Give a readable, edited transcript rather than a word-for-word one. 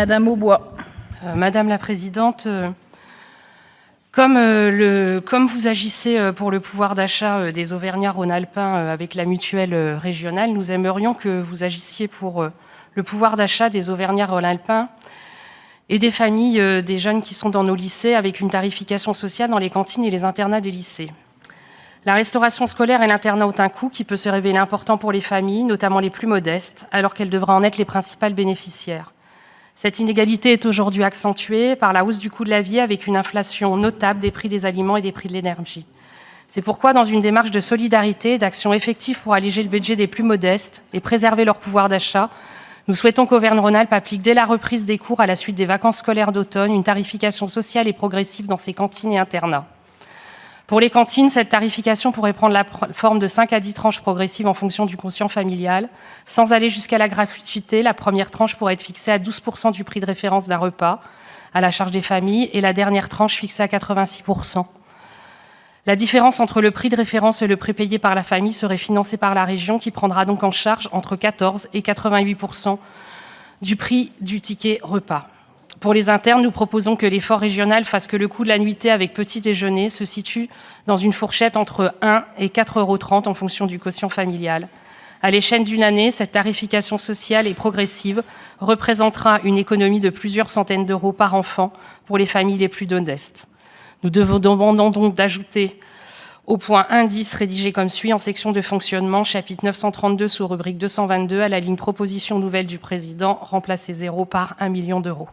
Madame Aubois. Madame la présidente, comme vous agissez pour le pouvoir d'achat des Auvergnats-Rhône-Alpins avec la mutuelle régionale, nous aimerions que vous agissiez pour le pouvoir d'achat des Auvergnats-Rhône-Alpins et des familles des jeunes qui sont dans nos lycées avec une tarification sociale dans les cantines et les internats des lycées. La restauration scolaire et l'internat ont un coût qui peut se révéler important pour les familles, notamment les plus modestes, alors qu'elles devraient en être les principales bénéficiaires. Cette inégalité est aujourd'hui accentuée par la hausse du coût de la vie avec une inflation notable des prix des aliments et des prix de l'énergie. C'est pourquoi, dans une démarche de solidarité et d'action effective pour alléger le budget des plus modestes et préserver leur pouvoir d'achat, nous souhaitons qu'Auvergne-Rhône-Alpes applique dès la reprise des cours à la suite des vacances scolaires d'automne une tarification sociale et progressive dans ses cantines et internats. Pour les cantines, cette tarification pourrait prendre la forme de 5 à 10 tranches progressives en fonction du quotient familial. Sans aller jusqu'à la gratuité, la première tranche pourrait être fixée à 12% du prix de référence d'un repas à la charge des familles et la dernière tranche fixée à 86%. La différence entre le prix de référence et le prix payé par la famille serait financée par la région qui prendra donc en charge entre 14 et 88% du prix du ticket repas. Pour les internes, nous proposons que l'effort régional fasse que le coût de la nuitée avec petit déjeuner se situe dans une fourchette entre 1 et 4,30 € en fonction du quotient familial. À l'échelle d'une année, cette tarification sociale et progressive représentera une économie de plusieurs centaines d'euros par enfant pour les familles les plus modestes. Nous demandons donc d'ajouter au point indice rédigé comme suit en section de fonctionnement, chapitre 932 sous rubrique 222, à la ligne proposition nouvelle du président, remplacer 0 par 1 million d'euros.